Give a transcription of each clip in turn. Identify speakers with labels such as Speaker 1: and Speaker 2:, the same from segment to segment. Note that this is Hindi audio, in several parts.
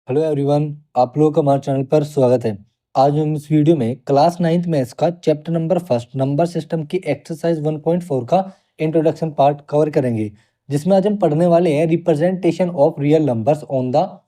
Speaker 1: हेलो एवरीवन, आप लोगों का हमारे चैनल पर स्वागत है। आज हम इस वीडियो में क्लास 9th मैथ्स का chapter number first number system की एक्सरसाइज 1.4 का इंट्रोडक्शन पार्ट कवर करेंगे, जिसमें आज हम पढ़ने वाले हैं representation of real numbers on the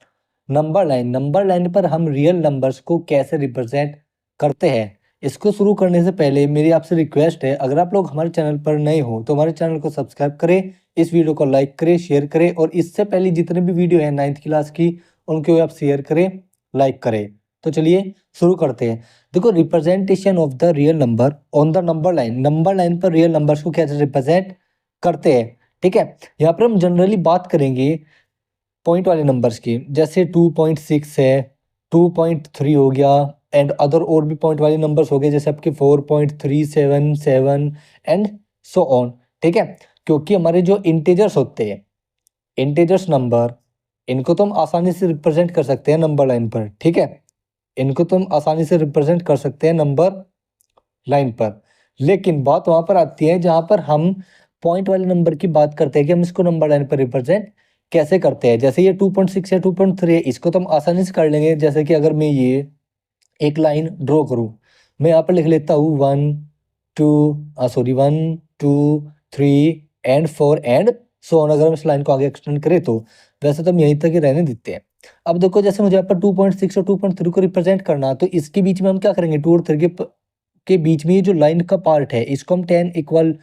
Speaker 1: number line. Number line पर हम रियल नंबर्स को कैसे रिप्रेजेंट करते हैं। इसको शुरू करने से पहले मेरी आपसे रिक्वेस्ट है, अगर आप लोग हमारे चैनल पर नए हो तो हमारे चैनल को सब्सक्राइब करें, इस वीडियो को लाइक करें, शेयर करें और इससे पहले जितने भी वीडियो है 9th क्लास की उनको आप शेयर करें, लाइक करें। तो चलिए शुरू करते हैं। देखो, representation of the real number on the number line. Number line पर रियल नंबर्स को कैसे रिप्रेजेंट करते हैं, ठीक है। यहाँ पर हम जनरली बात करेंगे पॉइंट वाले नंबर्स की, जैसे 2.6 है, 2.3 हो गया एंड अदर और भी पॉइंट वाले नंबर्स हो गए, जैसे आपके 4.377 एंड सो ऑन, ठीक है। क्योंकि हमारे जो इंटीजर्स होते हैं, इंटीजर्स नंबर, इनको तो हम आसानी से रिप्रेजेंट कर सकते हैं नंबर लाइन पर, ठीक है। इनको तो हम आसानी से रिप्रेजेंट कर सकते हैं नंबर लाइन पर। लेकिन बात वहां पर आती है जहां पर हम पॉइंट वाले नंबर की बात करते हैं कि हम इसको नंबर लाइन पर रिप्रेजेंट कैसे करते हैं। जैसे ये 2.6 या 2.3 है, इसको तो हम आसानी से कर लेंगे। जैसे कि अगर मैं ये एक लाइन ड्रॉ करूं, मैं यहाँ पर लिख लेता हूँ 1 2 3 एंड 4 एंड सो ऑन। अगर हम इस लाइन को आगे एक्सटेंड करें तो वैसे तो हम यहीं तक ही रहने देते हैं। अब देखो, जैसे मुझे यहाँ पर 2.6 और 2.3 को रिप्रेजेंट करना, तो इसके बीच में हम क्या करेंगे, 2 और 3 के बीच में ये जो लाइन का पार्ट है, इसको हम 10 इक्वल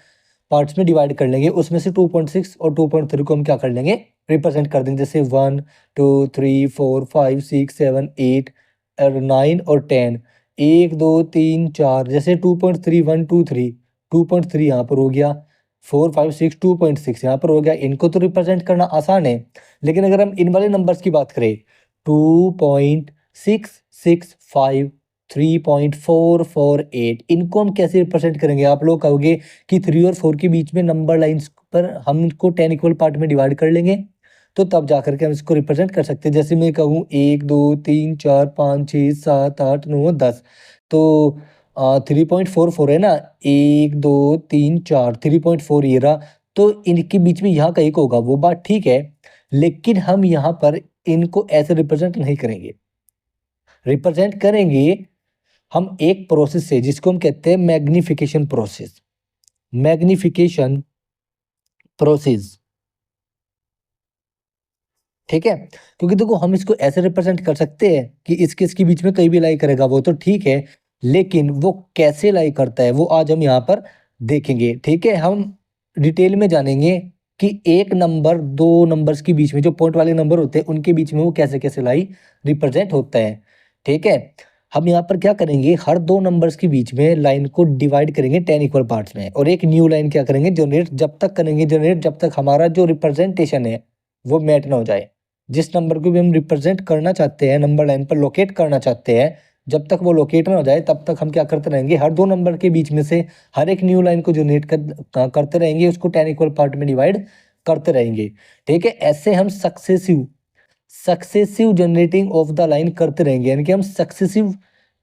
Speaker 1: पार्ट्स में डिवाइड कर लेंगे। उसमें से 2.6 और 2.3 को हम क्या कर लेंगे, रिप्रेजेंट कर देंगे। जैसे 1 2 3 4 5 6 7 8 और 9 और 10, 1 2 3 4, जैसे 2.3 1 2 3, 2.3 यहाँ पर हो गया, 4 5 6 2.6 यहाँ पर हो गया। इनको तो रिप्रेजेंट करना आसान है, लेकिन अगर हम इन वाले नंबर्स की बात करें, 2.665 3.448, इनको हम कैसे रिप्रेजेंट करेंगे। आप लोग कहोगे कि 3 और 4 के बीच में नंबर लाइंस पर हम इनको 10 इक्वल पार्ट में डिवाइड कर लेंगे, तो तब जाकर के हम इसको रिप्रेजेंट कर सकते हैं। जैसे मैं कहूँ 1 2 3 4 5 6 7 8 9 10, तो 3.44 है ना, 1 2 3 4, 3.4 ये रहा। तो इनके बीच में यहाँ का एक होगा, वो बात ठीक है, लेकिन हम यहाँ पर इनको ऐसे रिप्रेजेंट नहीं करेंगे। रिप्रेजेंट करेंगे हम एक प्रोसेस से, जिसको हम कहते हैं मैग्निफिकेशन प्रोसेस। मैग्निफिकेशन प्रोसेस, ठीक है। क्योंकि देखो, हम इसको ऐसे रिप्रेजेंट कर सकते हैं कि इसके इसके बीच में कहीं भी लाई करेगा, वो तो ठीक है, लेकिन वो कैसे लाई करता है वो आज हम यहाँ पर देखेंगे, ठीक है। हम डिटेल में जानेंगे कि एक नंबर दो नंबर्स के बीच में, जो पॉइंट वाले नंबर होते हैं उनके बीच में वो कैसे कैसे लाई रिप्रेजेंट होता है, ठीक है। हम यहाँ पर क्या करेंगे, हर दो नंबर्स के बीच में लाइन को डिवाइड करेंगे 10 इक्वल पार्ट्स में, और एक न्यू लाइन क्या करेंगे, जनरेट जब तक करेंगे, जनरेट जब तक हमारा जो रिप्रेजेंटेशन है वो मैच ना हो जाए। जिस नंबर को भी हम रिप्रेजेंट करना चाहते हैं, नंबर लाइन पर लोकेट करना चाहते हैं, जब तक वो लोकेट ना हो जाए तब तक हम क्या करते रहेंगे, हर दो नंबर के बीच में से हर एक न्यू लाइन को जनरेट करते रहेंगे, उसको 10 इक्वल पार्ट में डिवाइड करते रहेंगे, ठीक है। ऐसे हम successive successive generating of the line करते रहेंगे, यानी कि हम सक्सेसिव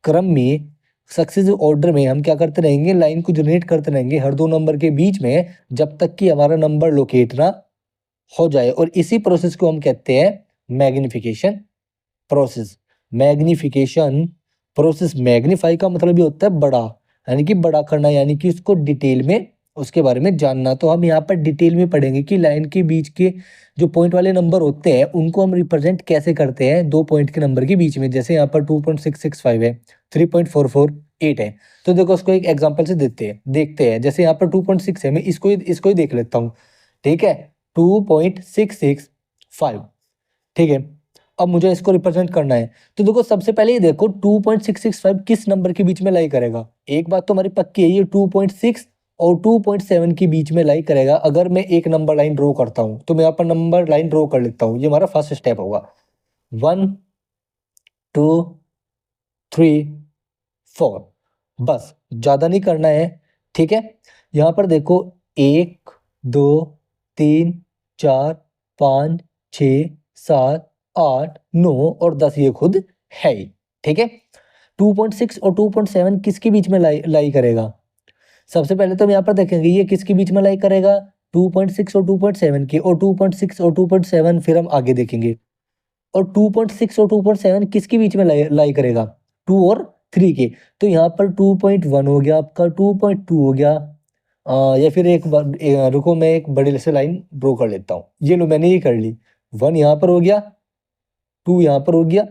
Speaker 1: क्रम में, सक्सेसिव ऑर्डर में हम क्या करते रहेंगे, लाइन को जनरेट करते रहेंगे हर दो नंबर के बीच में, जब तक कि हमारा नंबर लोकेट ना हो जाए। और इसी प्रोसेस को हम कहते हैं magnification process. Magnification process, magnify का मतलब ये होता है बड़ा, यानी कि बड़ा करना, यानी कि उसको डिटेल में उसके बारे में जानना। तो हम यहाँ पर डिटेल में पढ़ेंगे कि लाइन के बीच के जो पॉइंट वाले नंबर होते हैं उनको हम रिप्रेजेंट कैसे करते हैं दो पॉइंट के नंबर के बीच में। जैसे यहाँ पर 2.665 है, 3.448 है, तो देखो उसको एक एग्जांपल से देखते हैं। जैसे यहाँ पर 2.6 है, मैं इसको ही देख लेता हूँ, ठीक है। 2.665, ठीक है। अब मुझे इसको रिप्रेजेंट करना है, तो देखो सबसे पहले ये देखो 2.665 किस नंबर के बीच में लाई करेगा। एक बात तो हमारी पक्की है, ये 2.6 और 2.7 के बीच में लाई करेगा। अगर मैं एक नंबर लाइन ड्रॉ करता हूं, तो मैं यहाँ पर नंबर लाइन ड्रॉ कर लेता हूं, ये हमारा फर्स्ट स्टेप होगा। 1 2 3 4, बस ज्यादा नहीं करना है, ठीक है। यहाँ पर देखो 1 2 3 4 5 6 7 8 9 और 10 ये खुद है ही, ठीक है। 2.6 और 2.7 किसके बीच में लाई करेगा, सबसे पहले तो हम यहाँ पर देखेंगे ये किसके बीच में लाई करेगा, 2.6 और 2.7 के, और 2.6 और 2.7 फिर हम आगे देखेंगे। और 2.6 और 2.7 किसके बीच में लाई करेगा? 2 और 3 के। तो यहाँ पर 2.1 हो गया आपका, 2.2 हो गया। या फिर एक बार रुको, मैं एक बड़े से लाइन ड्रॉ कर लेता हूँ। ये लो, मैंने ये कर ली। 1 यहाँ पर हो गया, 2 यहाँ पर हो गया,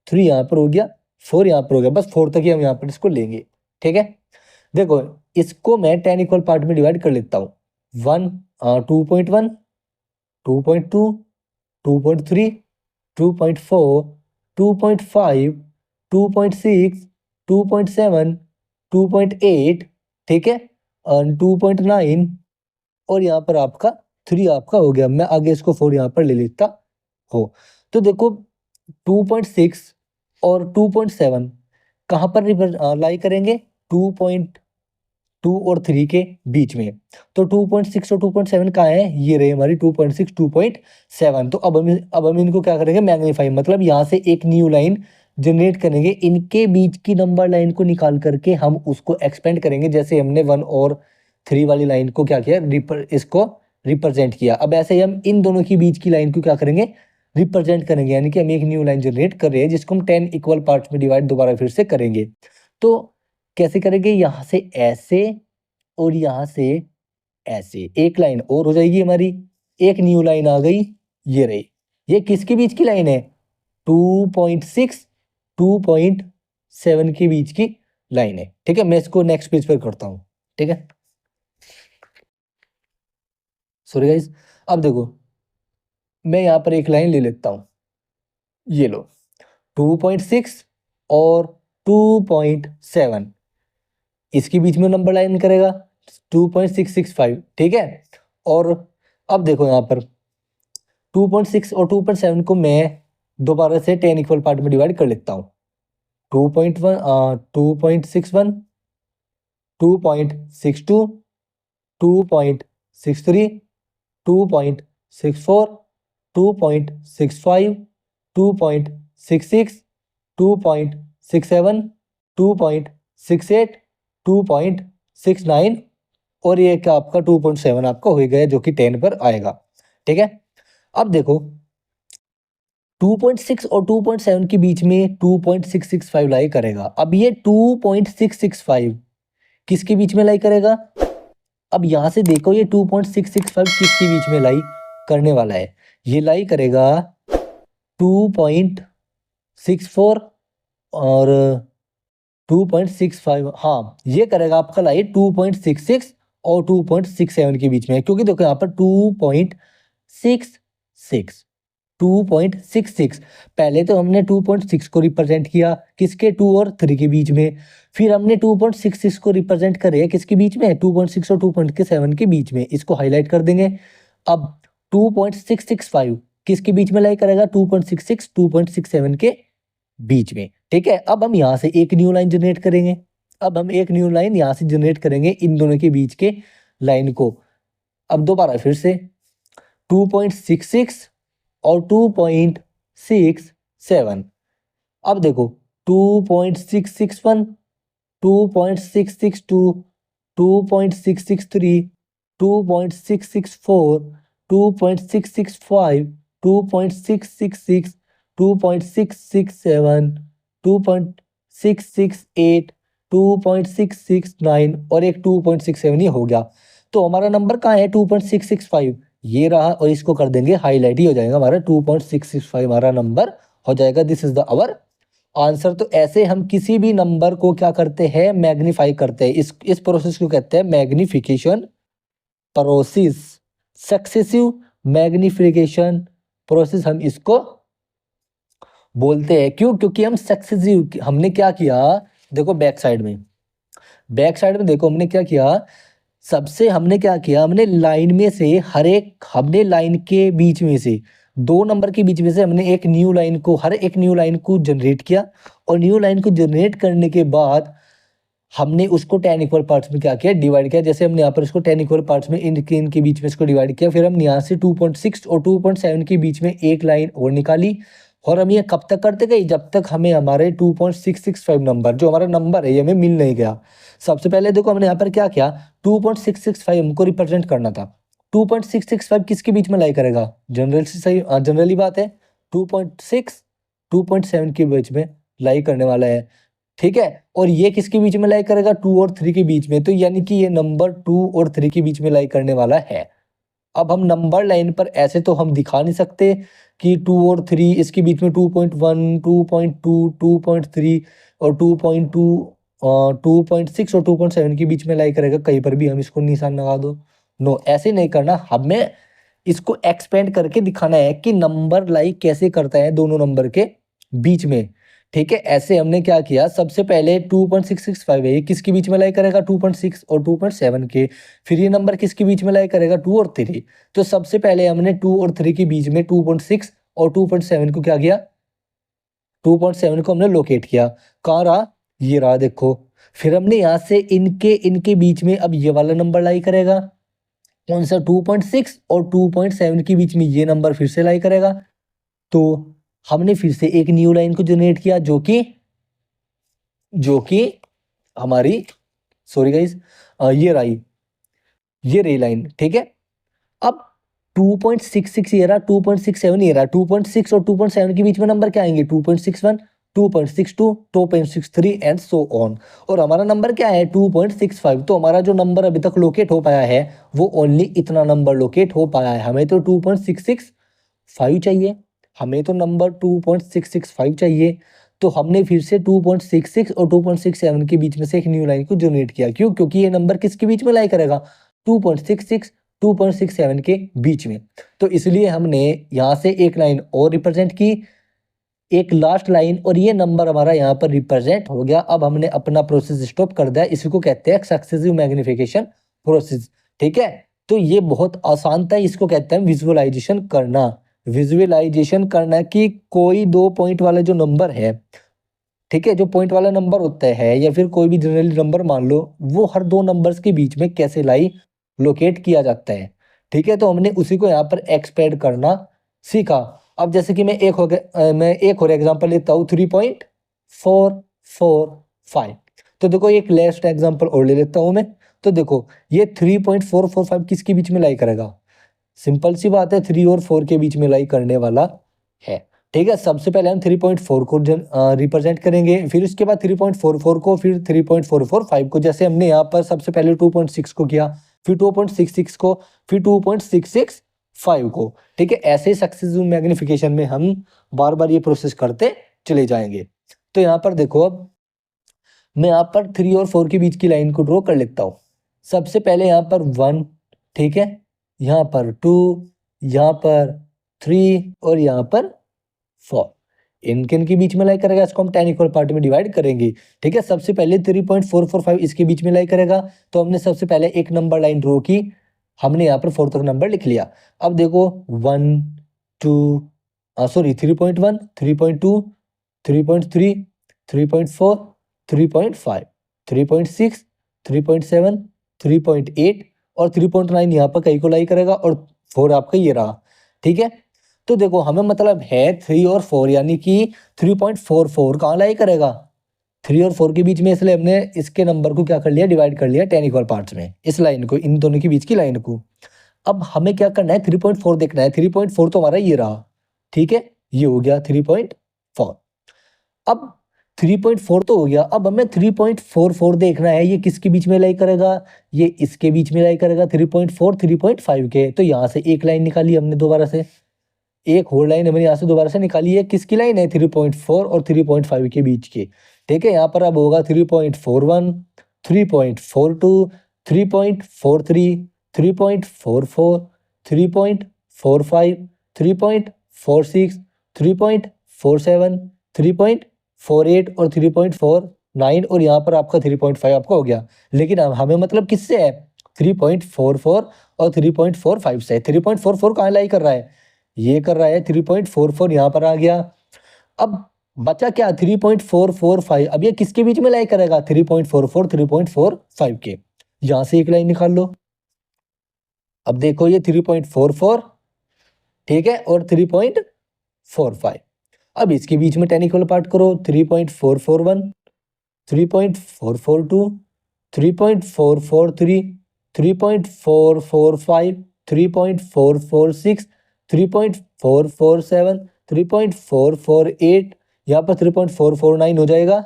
Speaker 1: 3 यहाँ पर हो गया, 4 यहाँ पर हो गया। बस 4 तक ही हम यहाँ पर इसको लेंगे। ठीक है, देखो इसको मैं 10 इक्वल पार्ट में डिवाइड कर लेता हूँ। 2.1, 2.2, 2.3, 2.4, 2.5, 2.6, 2.7, 2.8, ठीक है, 2.9 और यहाँ पर आपका 3 आपका हो गया। मैं आगे इसको 4 यहाँ पर ले लेता हो। तो देखो 2.6 और 2.7 कहाँ पर लाई करेंगे? 2.2 और 3 के बीच में। तो 2.6 और 2.7 कहाँ है? ये रहे हमारी 2.6, 2.7। तो अब हम इनको क्या करेंगे? मैग्नीफाई, मतलब यहाँ से एक न्यू लाइन जनरेट करेंगे। इनके बीच की नंबर लाइन को निकाल करके हम उसको एक्सपेंड करेंगे, जैसे हमने 1 और 3 वाली लाइन को क्या किया, इसको रिप्रेजेंट किया। अब ऐसे ही हम इन दोनों के बीच की लाइन को क्या करेंगे? रिप्रेजेंट करेंगे, यानी कि हम एक न्यू लाइन जनरेट कर रहे हैं जिसको हम 10 इक्वल पार्ट्स में डिवाइड दोबारा फिर से करेंगे। तो कैसे करेंगे? यहाँ से ऐसे और यहाँ से ऐसे एक लाइन और हो जाएगी हमारी, एक न्यू लाइन आ गई, ये रही। ये किसके बीच की लाइन है? 2.6, 2.7 के बीच की लाइन है। ठीक है, मैं इसको नेक्स्ट पेज पर करता हूँ। ठीक है, सॉरी गाइस। अब देखो मैं यहाँ पर एक लाइन ले लेता हूँ, ये लो 2.6 और 2.7 इसके बीच में नंबर लाइन करेगा 2.665। ठीक है, और अब देखो यहाँ पर 2.6 और 2.7 को मैं दोबारा से 10 इक्वल पार्ट में डिवाइड कर लेता हूँ। 2.1, 2.61, 2.62, 2.63, 2.64, 2.65, 2.66, 2.67, 2.68, 2.69 और ये क्या आपका 2.7 आपका हो गया, जो कि 10 पर आएगा। ठीक है, अब देखो 2.6 और 2.7 के बीच में 2.665 लाई करेगा। अब ये 2.665 किसके बीच में लाई करेगा? अब यहां से देखो ये 2.665 किसके बीच में लाई करने वाला है? ये लाई करेगा 2.64 और 2.65। हाँ, ये करेगा आपका लाई 2.66 और 2.67 के बीच में, क्योंकि देखो यहाँ पर 2.66, 2.66 पहले तो हमने 2.6 को रिप्रेजेंट किया किसके? 2 और 3 के बीच में। फिर हमने 2.66 को रिप्रेजेंट करे किसके बीच में? 2.6 और 2.7 के बीच में। इसको हाईलाइट कर देंगे। अब 2.665 किसके बीच में लाई करेगा? 2.66, 2.67 के बीच में। ठीक है, अब हम यहाँ से एक न्यू लाइन जनरेट करेंगे। अब हम एक न्यू लाइन यहाँ से जनरेट करेंगे इन दोनों के बीच के लाइन को। अब दोबारा फिर से 2.66 और 2.67। अब देखो 2.661, 2.662, 2.663, 2.664, 2.665, 2.666, 2.667, 2.668, 2.669 और एक 2.67 ही हो गया। तो हमारा नंबर कहाँ है? 2.665 ये रहा, और इसको कर देंगे हाईलाइट ही हो जाएगा हमारा 2.665 हमारा नंबर हो जाएगा। This is the our answer. तो ऐसे हम किसी भी नंबर को क्या करते हैं? मैग्नीफाई करते हैं। इस प्रोसेस को कहते हैं magnification process, successive magnification process हम इसको बोलते हैं। क्यों? क्योंकि हम सक्सेसिव, हमने क्या किया देखो बैक साइड में देखो हमने क्या किया। सबसे हमने क्या किया, हमने लाइन में से हमने लाइन के बीच में से 2 नंबर के बीच में से हमने एक न्यू लाइन को, हर एक न्यू लाइन को जनरेट किया। और न्यू लाइन को जनरेट करने के बाद हमने उसको 10 इक्वल पार्ट्स में क्या किया? डिवाइड किया। जैसे हमने यहाँ पर इसको 10 इक्वल पार्ट्स में इनके बीच में इसको डिवाइड किया। फिर हम यहाँ से 2.6 और 2.7 के बीच में एक लाइन और निकाली। और हम ये कब तक करते गए? जब तक हमें हमारे 2.665 नंबर, जो हमारा नंबर है, ये हमें मिल नहीं गया। सबसे पहले देखो हमने यहाँ पर क्या किया, 2.665 हमको रिप्रेजेंट करना था। 2.665 किसके बीच में लाई करेगा? जनरली बात है 2.6 2.7 के बीच में लाई करने वाला है, ठीक है। और ये किसके बीच में लाई करेगा, 2 और 3 के बीच में, तो यानी कि ये नंबर 2 और 3 के बीच में लाई करने वाला है। अब हम नंबर लाइन पर ऐसे तो हम दिखा नहीं सकते कि 2 और 3 इसके बीच में 2.1 2.2 2.3 और 2.2 2.6 और 2.7 के बीच में लाई करेगा, कहीं पर भी हम इसको निशान लगा दो। नो, ऐसे नहीं करना, हमें इसको एक्सपेंड करके दिखाना है कि नंबर लाई कैसे करता है दोनों नंबर के बीच में, ठीक है। ऐसे हमने क्या किया, सबसे पहले 2.665 है, ये किसके बीच में लाई करेगा, 2.6 और 2.7 के। फिर ये नंबर किसके बीच में लाई करेगा, 2 और 3। तो सबसे पहले हमने 2 और 3 के बीच में 2.6 और 2.7 को क्या किया, 2.7 को हमने लोकेट किया। कहाँ रहा, ये रहा, देखो। फिर हमने यहाँ से इनके इनके बीच में अब ये वाला नंबर लाई करेगा, कौन सा, 2.6 और 2.7 के बीच में ये नंबर फिर से लाई करेगा। तो हमने फिर से एक न्यू लाइन को जनरेट किया, जो कि हमारी, सॉरी गाइस, ये रही लाइन, ठीक है। अब 2.66 ये रहा, 2.67 ये रहा, 2.6 और 2.7 के बीच में नंबर क्या आएंगे, 2.61 2.62 2.63 एंड सो ऑन। और हमारा नंबर क्या है, 2.65। तो हमारा जो नंबर अभी तक लोकेट हो पाया है वो ओनली इतना नंबर लोकेट हो पाया है। हमें तो 2.665 चाहिए, हमें तो नंबर 2.665 चाहिए। तो हमने फिर से 2.66 और 2.67 के बीच में से एक न्यू लाइन को जनरेट किया। क्यों, क्योंकि ये नंबर किसके बीच में लाई करेगा, 2.66 2.67 के बीच में। तो इसलिए हमने यहाँ से एक लाइन और रिप्रेजेंट की, एक लास्ट लाइन, और ये नंबर हमारा यहाँ पर रिप्रेजेंट हो गया। अब हमने अपना प्रोसेस स्टॉप कर दिया, इसी को कहते हैं सक्सेसिव मैग्निफिकेशन प्रोसेस, ठीक है। तो ये बहुत आसान था, इसको कहते हैं विजुअलाइजेशन करना। विजुअलाइजेशन करना कि कोई 2 पॉइंट वाला जो नंबर है, ठीक है, जो पॉइंट वाला नंबर होता है या फिर कोई भी जनरली नंबर मान लो, वो हर दो नंबर्स के बीच में कैसे लाई लोकेट किया जाता है, ठीक है। तो हमने उसी को यहाँ पर एक्सपेंड करना सीखा। अब जैसे कि मैं एक और एग्जांपल लेता हूँ, 3.445। तो देखो एक लास्ट एग्जांपल और ले लेता हूँ मैं। तो देखो ये 3.445 किसके बीच में लाई करेगा, सिंपल सी बात है, 3 और 4 के बीच में लाई करने वाला है, ठीक है। सबसे पहले हम 3.4 को रिप्रेजेंट करेंगे, फिर उसके बाद 3.44 को, फिर 3.445 को। जैसे हमने यहाँ पर सबसे पहले 2.6 को किया, फिर 2.66 को, फिर 2.665 को, ठीक है। ऐसे सक्सेसिव मैग्निफिकेशन में हम बार बार ये प्रोसेस करते चले जाएंगे। तो यहाँ पर देखो, अब मैं यहाँ पर 3 और 4 के बीच की लाइन को ड्रॉ कर लेता हूँ। सबसे पहले यहाँ पर 1, ठीक है, यहाँ पर 2, यहाँ पर 3 और यहाँ पर 4। इनके इनके बीच में लाई करेगा, इसको हम 10 इक्वल पार्ट में डिवाइड करेंगे, ठीक है। सबसे पहले 3.445 इसके बीच में लाई करेगा, तो हमने सबसे पहले एक नंबर लाइन ड्रॉ की, हमने यहाँ पर 4 तक नंबर लिख लिया। अब देखो 1 2 सॉरी 3.1 3.2 3.3 3.4 3.5 3.6 3.7 3.8 और 3.9 यहाँ पर कहीं को लाई करेगा, और 4 आपका ये रहा, ठीक है। तो देखो हमें मतलब है 3 और 4, यानी कि 3.44 कहाँ लाई करेगा, 3 और 4 के बीच में, इसलिए हमने इसके नंबर को क्या कर लिया, डिवाइड कर लिया 10 इक्वल पार्ट्स में, इस लाइन को, इन दोनों के बीच की लाइन को। अब हमें क्या करना है, 3.4 देखना है। 3.4 तो हमारा ये रहा, ठीक है, ये हो गया 3.4। अब 3.4 तो हो गया, अब हमें 3.44 देखना है, ये किसके बीच में लाई करेगा, ये इसके बीच में लाई करेगा, 3.4 3.5 के। तो यहाँ से एक लाइन निकाली हमने दोबारा से, एक होल लाइन हमने यहाँ से दोबारा से निकाली है, किसकी लाइन है, 3.4 और 3.5 के बीच की, ठीक है। यहाँ पर अब होगा 3.41 3.42 3.43 3.44 3.45 3.46 3.47 3.48 और 3.49, और यहाँ पर आपका 3.5 आपका हो गया। लेकिन हमें मतलब किससे है, 3.44 और 3.45 से। 3.44 कहाँ लाई कर रहा है, ये कर रहा है 3.44, यहाँ पर आ गया। अब बचा क्या, 3.445। अब ये किसके बीच में लाई करेगा, 3.44 3.45 के। यहाँ से एक लाइन निकाल लो। अब देखो ये 3.44, ठीक है, और 3.45। अब इसके बीच में 10 इक्वल पार्ट करो, 3.441 3.442 3.443 3.445 3.446 3.447 3.448, यहाँ पर 3.449 हो जाएगा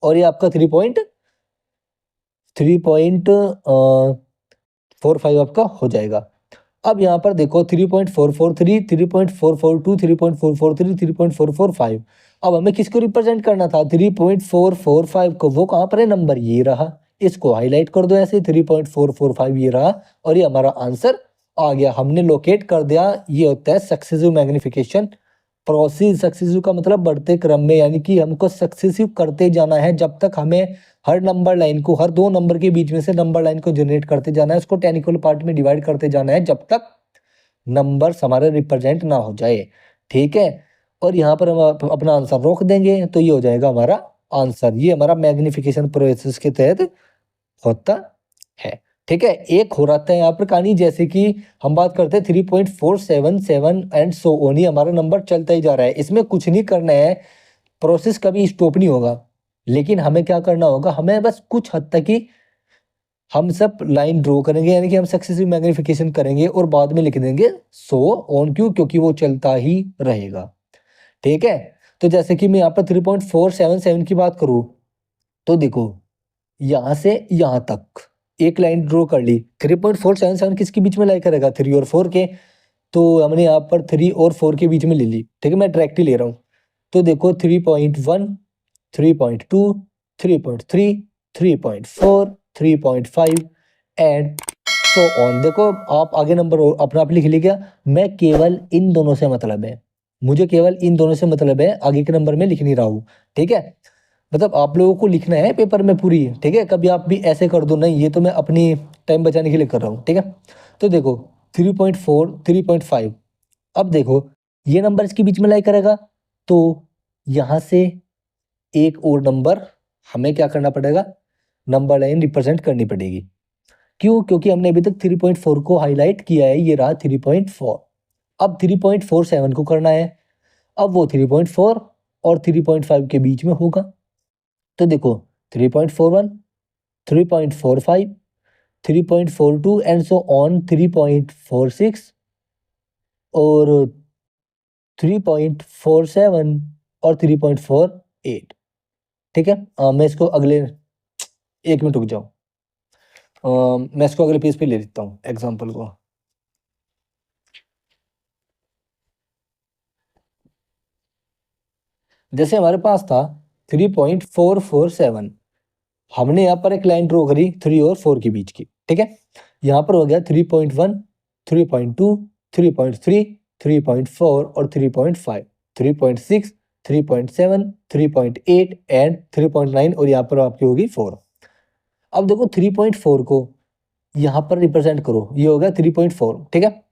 Speaker 1: और ये आपका 3.45 आपका हो जाएगा। अब यहाँ पर देखो 3.443, 3.442, 3.443, 3.445। अब हमें किसको रिप्रेजेंट करना था? 3.445 को। वो कहाँ पर है? नंबर ये रहा। इसको हाईलाइट कर दो ऐसे, 3.445 ये रहा और ये हमारा आंसर आ गया। हमने लोकेट कर दिया। ये होता है सक्सेसिव मैग्निफिकेशन प्रोसेस। सक्सेसिव का मतलब बढ़ते क्रम में, यानी कि हमको सक्सेसिव करते जाना है जब तक हमें हर नंबर लाइन को, हर दो नंबर के बीच में से नंबर लाइन को जनरेट करते जाना है, उसको 10 इक्वल पार्ट में डिवाइड करते जाना है जब तक नंबर्स हमारे रिप्रेजेंट ना हो जाए। ठीक है, और यहाँ पर हम अपना आंसर रोक देंगे तो ये हो जाएगा हमारा आंसर। ये हमारा मैग्निफिकेशन प्रोसेस के तहत होता है। ठीक है, एक हो रहा था यहाँ पर कहानी, जैसे कि हम बात करते हैं 3.477 एंड सो ऑन, ये हमारा नंबर चलता ही जा रहा है। इसमें कुछ नहीं करना है, प्रोसेस कभी स्टॉप नहीं होगा। लेकिन हमें क्या करना होगा? हमें बस कुछ हद तक ही हम सब लाइन ड्रॉ करेंगे, यानी कि हम सक्सेसिव मैग्निफिकेशन करेंगे और बाद में लिख देंगे सो ऑन। क्यों? क्योंकि वो चलता ही रहेगा। ठीक है, तो जैसे कि मैं यहाँ पर 3.477 की बात करूँ तो देखो यहाँ से यहाँ तक एक लाइन ड्रॉ कर ली। 3.477 किसके बीच में लाई करेगा? 3 और 4 के। तो हमने यहाँ पर 3 और 4 के बीच में ले ली। ठीक है, मैं डायरेक्ट ही ले रहा हूँ। तो देखो 3.1, 3.2, 3.3, 3.4, 3.5 एंड सो ऑन। देखो आप आगे नंबर अपना आप लिख लीजिएगा। मैं केवल इन दोनों से मतलब है, मुझे केवल इन दोनों से मतलब है, आगे के नंबर में लिख नहीं रहा हूँ। ठीक है, मतलब आप लोगों को लिखना है पेपर में पूरी। ठीक है, कभी आप भी ऐसे कर दो नहीं, ये तो मैं अपनी टाइम बचाने के लिए कर रहा हूँ। ठीक है, तो देखो 3.4, 3.5। अब देखो ये नंबर इसके बीच में लाई करेगा, तो यहाँ से एक और नंबर हमें क्या करना पड़ेगा? नंबर लाइन रिप्रेजेंट करनी पड़ेगी। क्यों? क्योंकि हमने अभी तक 3.4 को हाईलाइट किया है, ये रहा 3.4। अब 3.47 को करना है। अब वो 3.4 और 3.5 के बीच में होगा। तो देखो 3.41, 3.45, 3.42 एंड सो ऑन 3.46 और 3.47 और 3.48। ठीक है, मैं इसको अगले 1 मिनट रुक जाओ। मैं इसको अगले पेज पे ले लेता हूँ एग्जाम्पल को। जैसे हमारे पास था 3.447, हमने यहाँ पर एक लाइन ड्रॉ करी 3 और 4 के बीच की। ठीक है, यहाँ पर हो गया 3.1, 3.2, 3.3, 3.4 और 3.5, 3.6, 3.7, 3.8 एंड 3.9 और यहाँ पर आपकी होगी 4। अब देखो 3.4 को यहाँ पर रिप्रेजेंट करो, ये होगा 3.4। ठीक है,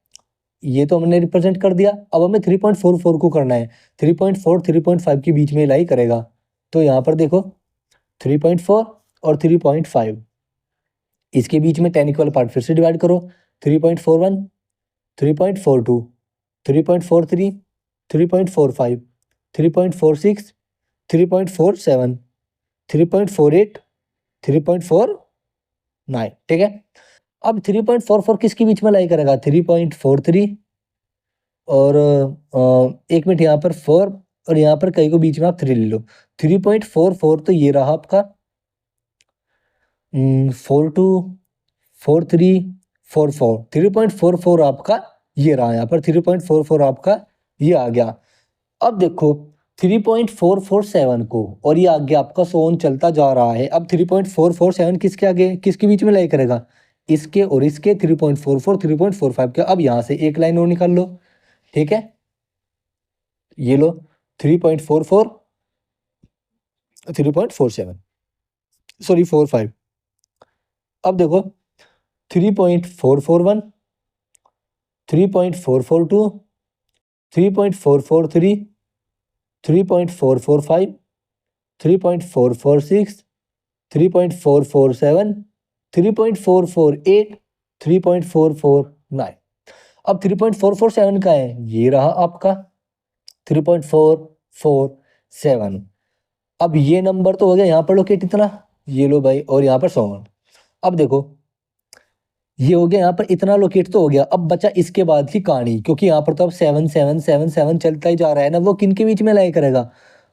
Speaker 1: ये तो हमने रिप्रेजेंट कर दिया। अब हमें 3.44 को करना है। 3.4 3.5 के बीच में लाई करेगा। तो यहाँ पर देखो 3.4 और 3.5, इसके बीच में 10 इक्वल पार्ट फिर से डिवाइड करो। 3.41, 3.42, 3.43, 3.45, 3.46, 3.47, 3.48, 3.49। ठीक है, अब 3.44 किसके बीच में लाई करेगा? 3.43 और 1 मिनट यहाँ पर 4 और यहाँ पर कई को बीच में आप 3 ले लो। 3.44 तो ये रहा आपका 42, 43, 44। 3.44 आपका ये रहा, यहाँ पर 3.44 आपका ये आ गया। अब देखो 3.447 को और ये आगे आपका सोन चलता जा रहा है। अब 3.447 किसके आगे, किसके बीच में लाई करेगा? इसके और इसके 3.44, 3.45 के। अब यहाँ से एक लाइन और निकाल लो। ठीक है, ये लो 3.44, 3.47, सॉरी 45। अब देखो 3.441, 3.442, 3.443, 3.445, 3.446, 3.447, 3.448, 3.449। अब 3.447 का है, ये रहा आपका 3.447। अब ये नंबर तो हो गया यहाँ पर लोकेट इतना, ये लो भाई, और यहाँ पर 100। अब देखो ये हो गया, यहाँ पर इतना लोकेट तो हो गया। अब बचा इसके बाद की कहानी, क्योंकि यहाँ पर तो अब 7 7 7 7 चलता ही जा रहा है ना, वो किन के बीच में लाई करेगा,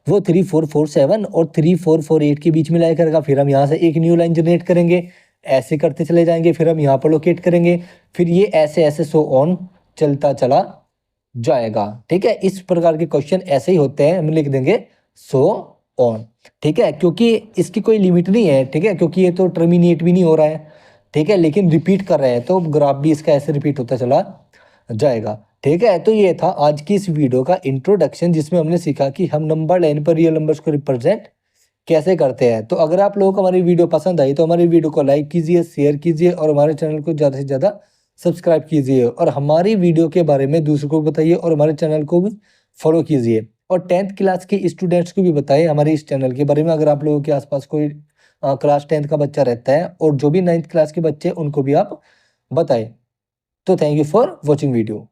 Speaker 1: वो 3 4 4 7 और 3 4 4 8 के बीच में लाई करेगा। फिर हम यहाँ से एक न्यू लाइन जनरेट करेंगे, ऐसे करते चले जाएंगे, फिर हम यहाँ पर लोकेट करेंगे, फिर ये ऐसे ऐसे सो ऑन चलता चला जाएगा। ठीक है, इस प्रकार के क्वेश्चन ऐसे ही होते हैं, हम लिख देंगे सो ऑन। ठीक है, क्योंकि इसकी कोई लिमिट नहीं है। ठीक है, क्योंकि ये तो टर्मिनेट भी नहीं हो रहा है। ठीक है, लेकिन रिपीट कर रहे हैं तो ग्राफ भी इसका ऐसे रिपीट होता चला जाएगा। ठीक है, तो ये था आज की इस वीडियो का इंट्रोडक्शन, जिसमें हमने सीखा कि हम नंबर लाइन पर रियल नंबर्स को रिप्रेजेंट कैसे करते हैं। तो अगर आप लोगों को हमारी वीडियो पसंद आई तो हमारी वीडियो को लाइक कीजिए, शेयर कीजिए और हमारे चैनल को ज़्यादा से ज़्यादा सब्सक्राइब कीजिए और हमारी वीडियो के बारे में दूसरों को बताइए और हमारे चैनल को भी फॉलो कीजिए और 10th क्लास के स्टूडेंट्स को भी बताइए हमारे इस चैनल के बारे में। अगर आप लोगों के आसपास कोई क्लास 10th का बच्चा रहता है और जो भी 9th क्लास के बच्चे उनको भी आप बताएं। तो thank you for watching video.